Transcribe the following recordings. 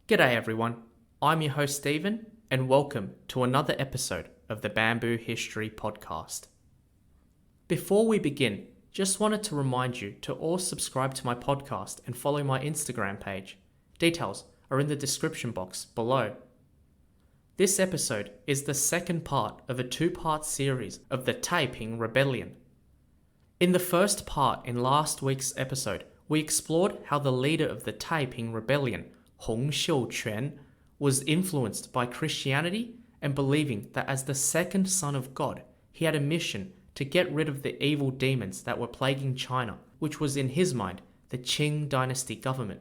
G'day everyone, I'm your host Stephen, and welcome to another episode of the Bamboo History Podcast. Before we begin, just wanted to remind you to all subscribe to my podcast and follow my Instagram page. Details are in the description box below. This episode is the second part of a two-part series of the Taiping Rebellion. In the first part in last week's episode, we explored how the leader of the Taiping Rebellion, Hong Xiuquan, was influenced by Christianity and believing that as the second son of God, he had a mission to get rid of the evil demons that were plaguing China, which was in his mind the Qing dynasty government.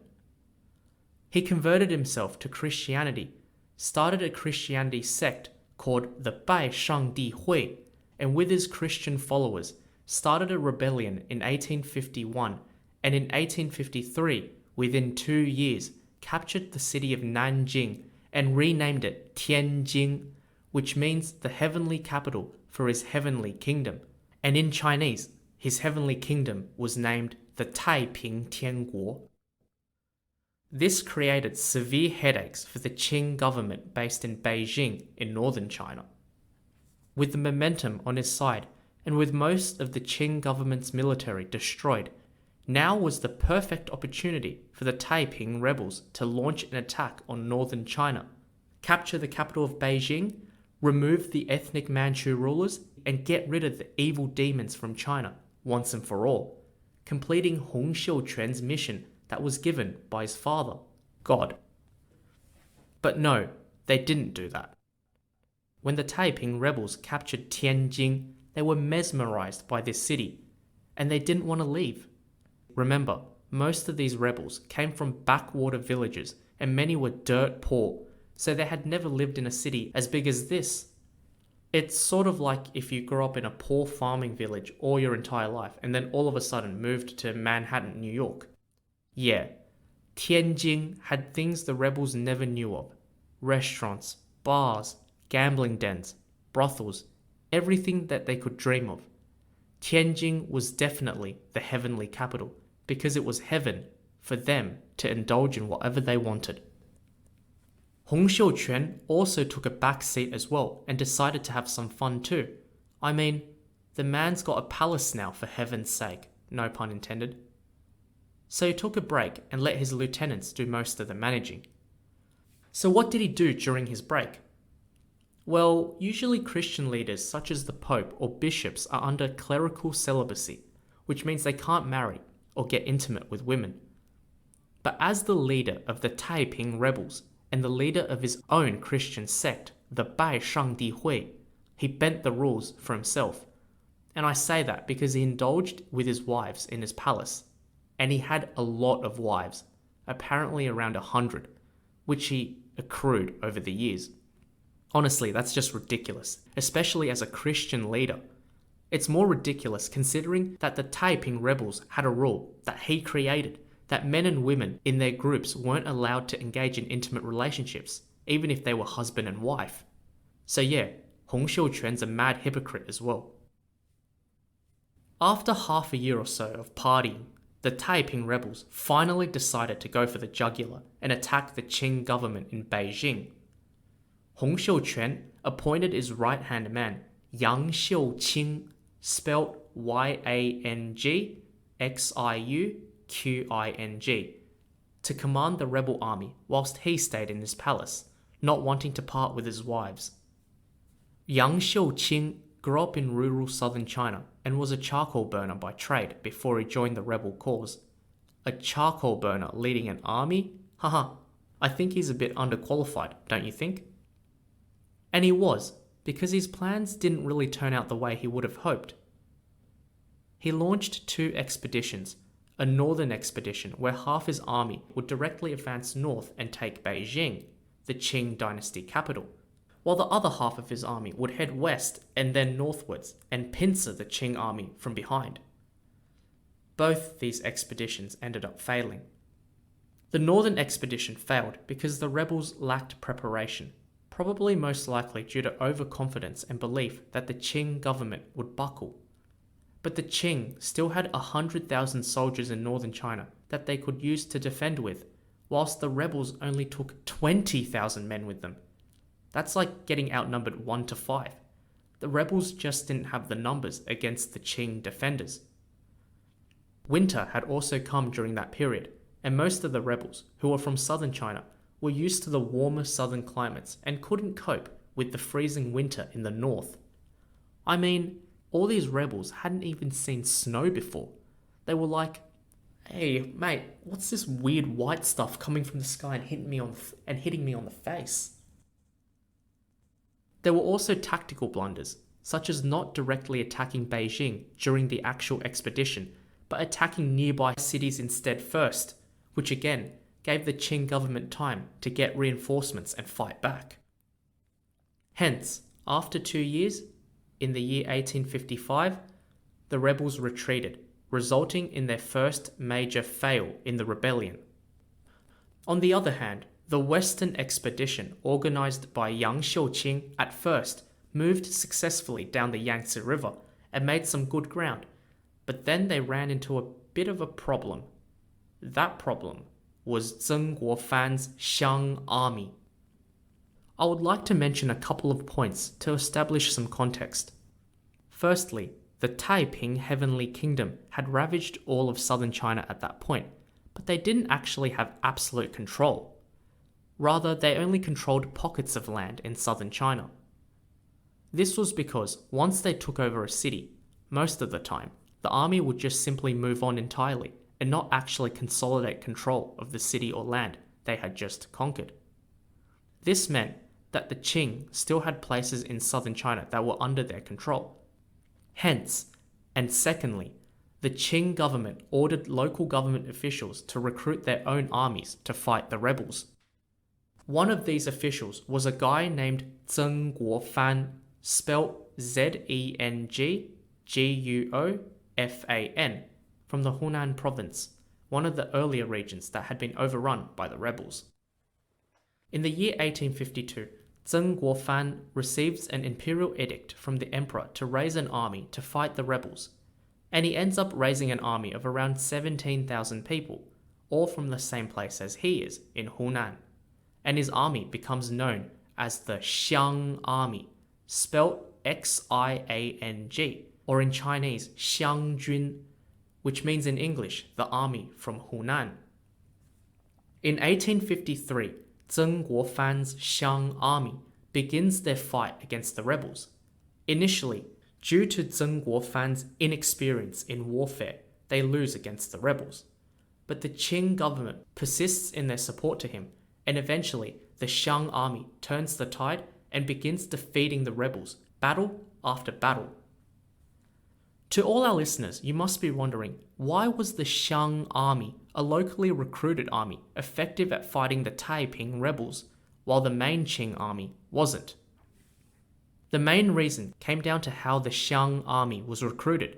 He converted himself to Christianity, started a Christianity sect called the Bai Shangdi Hui, and with his Christian followers, started a rebellion in 1851, and in 1853, within 2 years, captured the city of Nanjing and renamed it Tianjin, which means the heavenly capital for his heavenly kingdom. And in Chinese, his heavenly kingdom was named the Taiping Tianguo. This created severe headaches for the Qing government based in Beijing in northern China. With the momentum on his side, and with most of the Qing government's military destroyed, now was the perfect opportunity for the Taiping rebels to launch an attack on northern China, capture the capital of Beijing, remove the ethnic Manchu rulers, and get rid of the evil demons from China once and for all, completing Hong Xiuquan's mission that was given by his father, God. But no, they didn't do that. When the Taiping rebels captured Tianjin, they were mesmerized by this city, and they didn't want to leave. Remember, most of these rebels came from backwater villages, and many were dirt poor, so they had never lived in a city as big as this. It's sort of like if you grew up in a poor farming village all your entire life, and then all of a sudden moved to Manhattan, New York. Yeah, Tianjin had things the rebels never knew of. Restaurants, bars, gambling dens, brothels, everything that they could dream of. Tianjin was definitely the heavenly capital, because it was heaven for them to indulge in whatever they wanted. Hong Xiuquan also took a back seat as well and decided to have some fun too. I mean, the man's got a palace now, for heaven's sake, no pun intended. So he took a break and let his lieutenants do most of the managing. So what did he do during his break? Well, usually Christian leaders such as the Pope or bishops are under clerical celibacy, which means they can't marry or get intimate with women. But as the leader of the Taiping rebels and the leader of his own Christian sect, the Bai Shangdi Hui, he bent the rules for himself. And I say that because he indulged with his wives in his palace. And he had a lot of wives, apparently around 100, which he accrued over the years. Honestly, that's just ridiculous, especially as a Christian leader. It's more ridiculous considering that the Taiping rebels had a rule that he created, that men and women in their groups weren't allowed to engage in intimate relationships, even if they were husband and wife. So yeah, Hong Xiuquan's a mad hypocrite as well. After half a year or so of partying, the Taiping rebels finally decided to go for the jugular and attack the Qing government in Beijing. Hong Xiuquan appointed his right-hand man, Yang Xiuqing, spelt Yangxiuqing, to command the rebel army whilst he stayed in his palace, not wanting to part with his wives. Yang Xiuqing grew up in rural southern China and was a charcoal burner by trade before he joined the rebel cause. A charcoal burner leading an army? Haha, I think he's a bit underqualified, don't you think? And he was, because his plans didn't really turn out the way he would have hoped. He launched 2 expeditions, a northern expedition where half his army would directly advance north and take Beijing, the Qing dynasty capital, while the other half of his army would head west and then northwards and pincer the Qing army from behind. Both these expeditions ended up failing. The northern expedition failed because the rebels lacked preparation, probably most likely due to overconfidence and belief that the Qing government would buckle. But the Qing still had 100,000 soldiers in northern China that they could use to defend with, whilst the rebels only took 20,000 men with them. That's like getting outnumbered 1 to 5. The rebels just didn't have the numbers against the Qing defenders. Winter had also come during that period, and most of the rebels, who were from southern China, were used to the warmer southern climates and couldn't cope with the freezing winter in the north. I mean, all these rebels hadn't even seen snow before. They were like, "Hey, mate, what's this weird white stuff coming from the sky and hitting me on the face?" There were also tactical blunders, such as not directly attacking Beijing during the actual expedition, but attacking nearby cities instead first, which again gave the Qing government time to get reinforcements and fight back. Hence, after 2 years, in the year 1855, the rebels retreated, resulting in their first major fail in the rebellion. On the other hand, the Western expedition organized by Yang Xiuqing at first moved successfully down the Yangtze River and made some good ground, but then they ran into a bit of a problem. That problem was Zheng Guofan's Xiang Army. I would like to mention a couple of points to establish some context. Firstly, the Taiping Heavenly Kingdom had ravaged all of southern China at that point, but they didn't actually have absolute control. Rather, they only controlled pockets of land in southern China. This was because once they took over a city, most of the time, the army would just simply move on entirely and not actually consolidate control of the city or land they had just conquered. This meant that the Qing still had places in southern China that were under their control. Hence, and secondly, the Qing government ordered local government officials to recruit their own armies to fight the rebels. One of these officials was a guy named Zheng Guofan, spelt Zengguofan, from the Hunan province, one of the earlier regions that had been overrun by the rebels. In the year 1852, Zheng Guofan receives an imperial edict from the emperor to raise an army to fight the rebels, and he ends up raising an army of around 17,000 people, all from the same place as he is, in Hunan, and his army becomes known as the Xiang Army, spelt Xiang, or in Chinese, Xiangjun, which means in English, the army from Hunan. In 1853, Zheng Guofan's Xiang Army begins their fight against the rebels. Initially, due to Zheng Guofan's inexperience in warfare, they lose against the rebels. But the Qing government persists in their support to him, and eventually the Xiang Army turns the tide and begins defeating the rebels, battle after battle. To all our listeners, you must be wondering, why was the Xiang Army, a locally recruited army, effective at fighting the Taiping Rebels, while the main Qing army wasn't? The main reason came down to how the Xiang Army was recruited.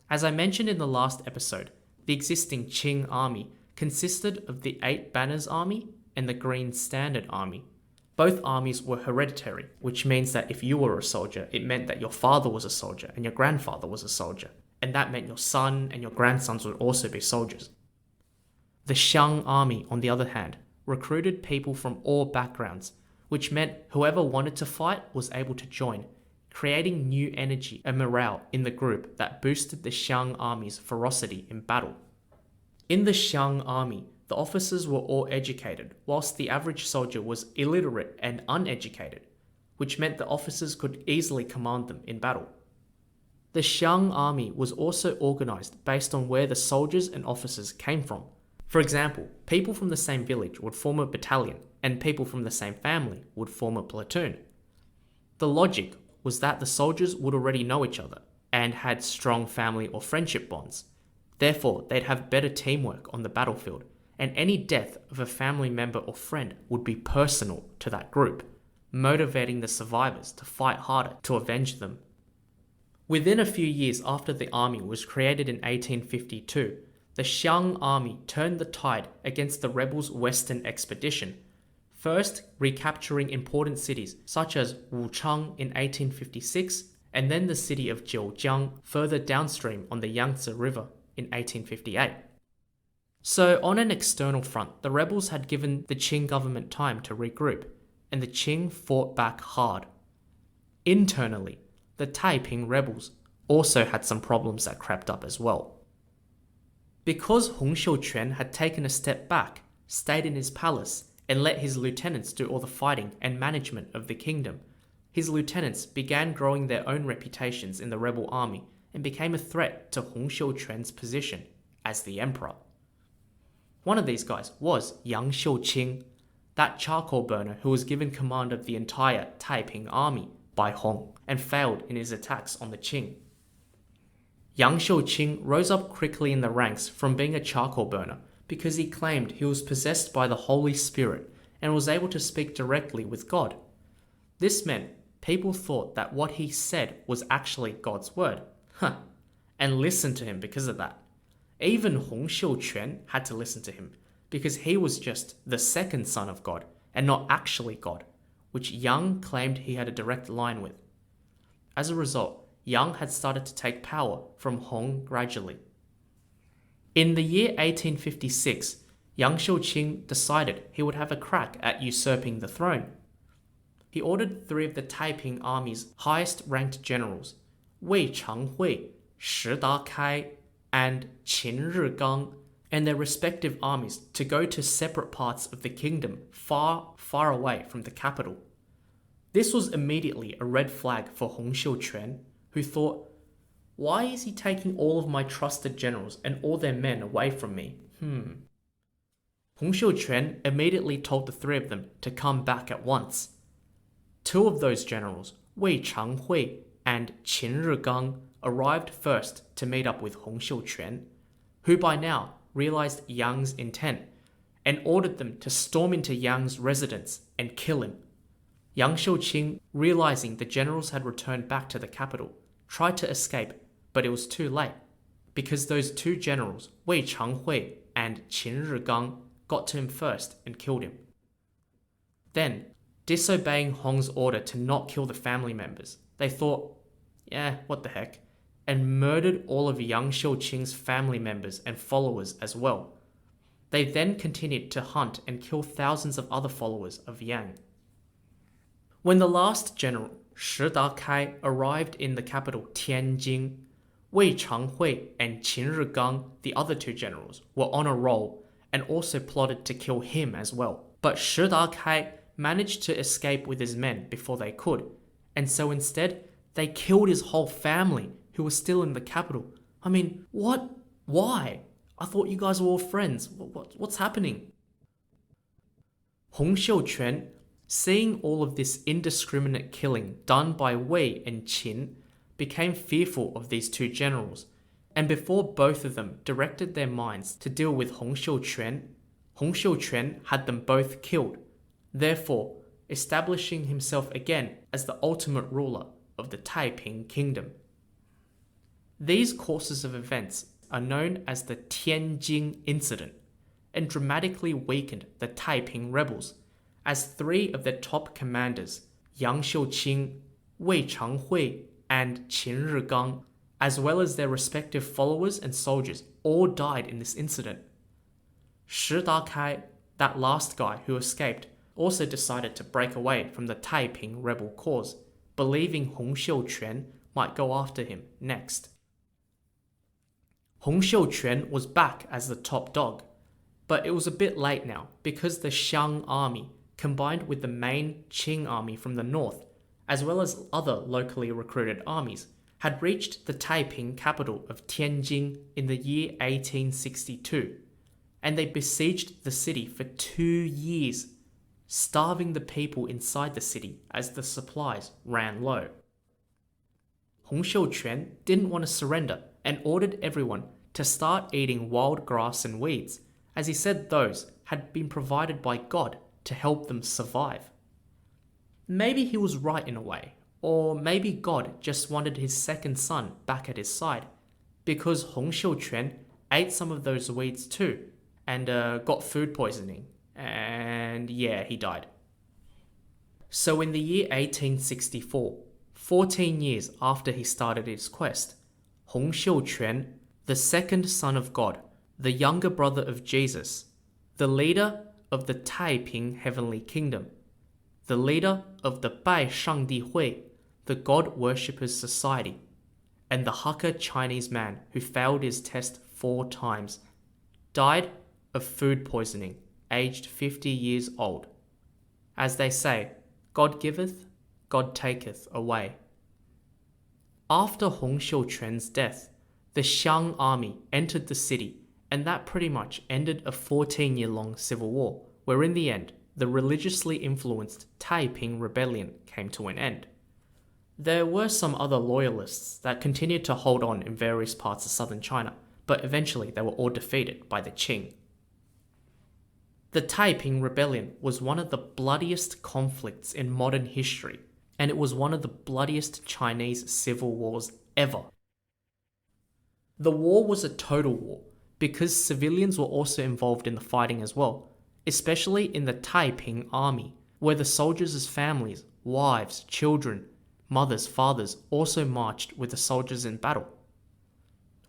As I mentioned in the last episode, the existing Qing army consisted of the 8 Banners Army and the Green Standard Army. Both armies were hereditary, which means that if you were a soldier, it meant that your father was a soldier and your grandfather was a soldier, and that meant your son and your grandsons would also be soldiers. The Xiang Army, on the other hand, recruited people from all backgrounds, which meant whoever wanted to fight was able to join, creating new energy and morale in the group that boosted the Xiang Army's ferocity in battle. In the Xiang Army, the officers were all educated, whilst the average soldier was illiterate and uneducated, which meant the officers could easily command them in battle. The Xiang Army was also organized based on where the soldiers and officers came from. For example, people from the same village would form a battalion, and people from the same family would form a platoon. The logic was that the soldiers would already know each other and had strong family or friendship bonds. Therefore, they'd have better teamwork on the battlefield, and any death of a family member or friend would be personal to that group, motivating the survivors to fight harder to avenge them. Within a few years after the army was created in 1852, the Xiang Army turned the tide against the rebels' western expedition, first recapturing important cities such as Wuchang in 1856, and then the city of Jiujiang further downstream on the Yangtze River in 1858. So on an external front, the rebels had given the Qing government time to regroup, and the Qing fought back hard. Internally, the Taiping Rebels also had some problems that crept up as well. Because Hong Xiuquan had taken a step back, stayed in his palace, and let his lieutenants do all the fighting and management of the kingdom, his lieutenants began growing their own reputations in the rebel army and became a threat to Hong Xiuquan's position as the emperor. One of these guys was Yang Xiuqing, that charcoal burner who was given command of the entire Taiping Army by Hong and failed in his attacks on the Qing. Yang Xiuqing rose up quickly in the ranks from being a charcoal burner because he claimed he was possessed by the Holy Spirit and was able to speak directly with God. This meant people thought that what he said was actually God's word, and listened to him because of that. Even Hong Xiuquan had to listen to him because he was just the second son of God and not actually God, which Yang claimed he had a direct line with. As a result, Yang had started to take power from Hong gradually. In the year 1856, Yang Xiuqing decided he would have a crack at usurping the throne. He ordered 3 of the Taiping Army's highest-ranked generals, Wei Changhui, Shi Dakai, and Qin Rigang, and their respective armies to go to separate parts of the kingdom far, far away from the capital. This was immediately a red flag for Hong Xiuquan, who thought, why is he taking all of my trusted generals and all their men away from me? Hong Xiuquan immediately told the 3 of them to come back at once. 2 of those generals, Wei Changhui and Qin Rigang, arrived first to meet up with Hong Xiuquan, who by now realized Yang's intent and ordered them to storm into Yang's residence and kill him. Yang Xiuqing, realizing the generals had returned back to the capital, tried to escape, but it was too late, because those 2 generals, Wei Changhui and Qin Rigang, got to him first and killed him. Then, disobeying Hong's order to not kill the family members, they thought, what the heck, and murdered all of Yang Xiuqing's family members and followers as well. They then continued to hunt and kill thousands of other followers of Yang. When the last general, Shi Dakai, arrived in the capital Tianjin, Wei Changhui and Qin Rigang, the other 2 generals, were on a roll and also plotted to kill him as well. But Shi Dakai managed to escape with his men before they could, and so instead, they killed his whole family who was still in the capital. I mean, what? Why? I thought you guys were all friends. What's happening? Hong Xiuquan, seeing all of this indiscriminate killing done by Wei and Qin, became fearful of these 2 generals, and before both of them directed their minds to deal with Hong Xiuquan had them both killed, therefore establishing himself again as the ultimate ruler of the Taiping Kingdom. These courses of events are known as the Tianjin incident and dramatically weakened the Taiping Rebels, as 3 of their top commanders, Yang Xiuqing, Wei Changhui, and Qin Rigang, as well as their respective followers and soldiers, all died in this incident. Shi Dakai, that last guy who escaped, also decided to break away from the Taiping rebel cause, believing Hong Xiuquan might go after him next. Hong Xiuquan was back as the top dog, but it was a bit late now because the Thexiang Army, combined with the main Qing army from the north, as well as other locally recruited armies, had reached the Taiping capital of Tianjin in the year 1862, and they besieged the city for 2 years, starving the people inside the city as the supplies ran low. Hong Xiuquan didn't want to surrender and ordered everyone to start eating wild grass and weeds, as he said those had been provided by God to help them survive. Maybe he was right in a way, or maybe God just wanted his second son back at his side, because Hong Xiuquan ate some of those weeds too, and got food poisoning, and he died. So in the year 1864, 14 years after he started his quest, Hong Xiuquan, the second son of God, the younger brother of Jesus, the leader of the Taiping Heavenly Kingdom, the leader of the Bai Shangdi Hui, the God Worshippers Society, and the Hakka Chinese man who failed his test 4 times, died of food poisoning, aged 50 years old. As they say, God giveth, God taketh away. After Hong Xiuquan's death, the Xiang Army entered the city, and that pretty much ended a 14-year-long civil war, where in the end, the religiously influenced Taiping Rebellion came to an end. There were some other loyalists that continued to hold on in various parts of southern China, but eventually they were all defeated by the Qing. The Taiping Rebellion was one of the bloodiest conflicts in modern history, and it was one of the bloodiest Chinese civil wars ever. The war was a total war, because civilians were also involved in the fighting as well, especially in the Taiping Army, where the soldiers' families, wives, children, mothers, fathers also marched with the soldiers in battle.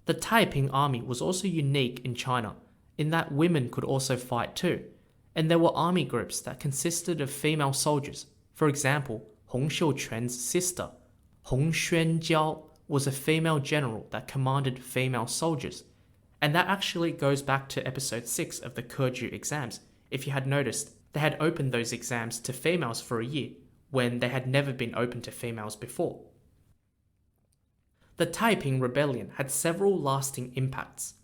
The Taiping Army was also unique in China, in that women could also fight too, and there were army groups that consisted of female soldiers. For example, Hong Xiuquan's sister, Hong Xuanjiao, was a female general that commanded female soldiers, and that actually goes back to episode 6 of the Keju exams. If you had noticed, they had opened those exams to females for a year, when they had never been open to females before. The Taiping Rebellion had several lasting impacts.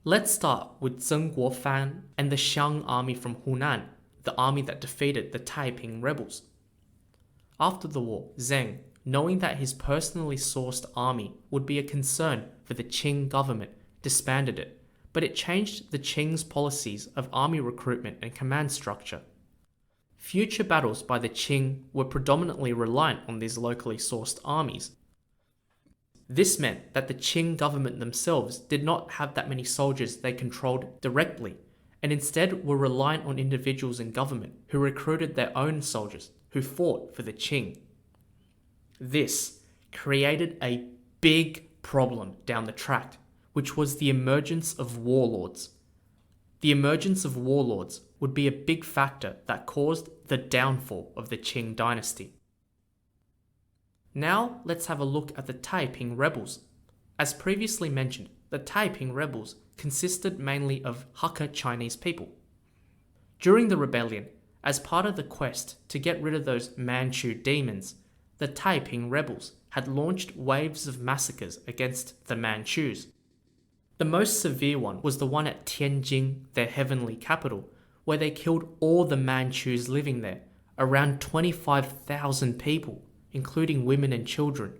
Let's start with Zheng Guofan and the Xiang Army from Hunan, the army that defeated the Taiping Rebels. After the war, Zheng, knowing that his personally sourced army would be a concern for the Qing government, disbanded it, but it changed the Qing's policies of army recruitment and command structure. Future battles by the Qing were predominantly reliant on these locally sourced armies. This meant that the Qing government themselves did not have that many soldiers they controlled directly, and instead were reliant on individuals in government who recruited their own soldiers who fought for the Qing. This created a big problem down the track, which was the emergence of warlords. The emergence of warlords would be a big factor that caused the downfall of the Qing dynasty. Now let's have a look at the Taiping Rebels. As previously mentioned, the Taiping Rebels consisted mainly of Hakka Chinese people. During the rebellion, as part of the quest to get rid of those Manchu demons, the Taiping Rebels had launched waves of massacres against the Manchus. The most severe one was the one at Tianjin, their heavenly capital, where they killed all the Manchus living there, around 25,000 people, including women and children.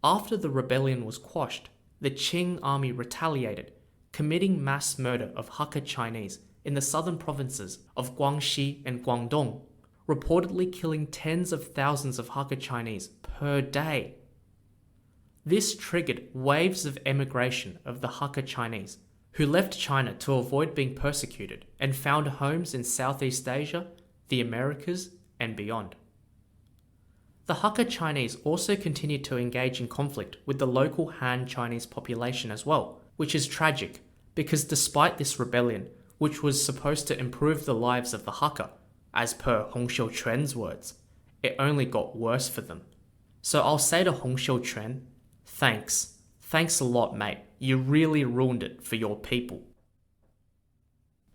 After the rebellion was quashed, the Qing army retaliated, committing mass murder of Hakka Chinese in the southern provinces of Guangxi and Guangdong, reportedly killing tens of thousands of Hakka Chinese per day. This triggered waves of emigration of the Hakka Chinese, who left China to avoid being persecuted and found homes in Southeast Asia, the Americas, and beyond. The Hakka Chinese also continued to engage in conflict with the local Han Chinese population as well, which is tragic because despite this rebellion, which was supposed to improve the lives of the Hakka, as per Hong Xiuquan's words, it only got worse for them. So I'll say to Hong Xiuquan, thanks. Thanks a lot, mate. You really ruined it for your people.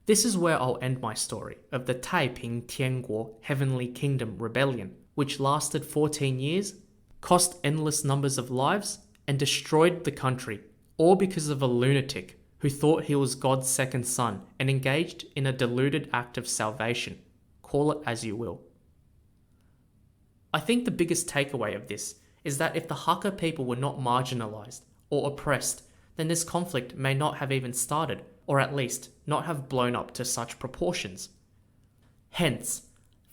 This is where I'll end my story of the Taiping Tianguo Heavenly Kingdom Rebellion, which lasted 14 years, cost endless numbers of lives, and destroyed the country, all because of a lunatic who thought he was God's second son and engaged in a deluded act of salvation. Call it as you will. I think the biggest takeaway of this is that if the Hakka people were not marginalized or oppressed, then this conflict may not have even started, or at least not have blown up to such proportions. Hence,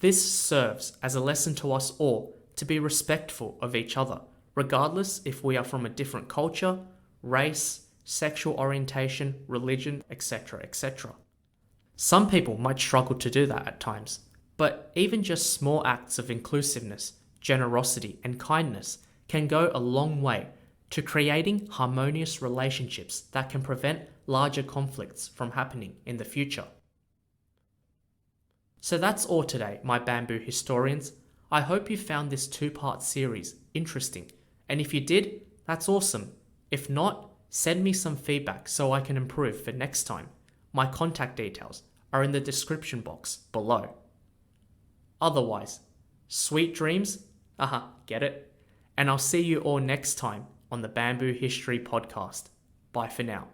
this serves as a lesson to us all to be respectful of each other, regardless if we are from a different culture, race, sexual orientation, religion, etc., etc. Some people might struggle to do that at times, but even just small acts of inclusiveness, generosity, and kindness can go a long way to creating harmonious relationships that can prevent larger conflicts from happening in the future. So that's all today, my bamboo historians. I hope you found this two-part series interesting, and if you did, that's awesome. If not, send me some feedback so I can improve for next time. My contact details are in the description box below. Otherwise, sweet dreams, get it? And I'll see you all next time on the Bamboo History Podcast. Bye for now.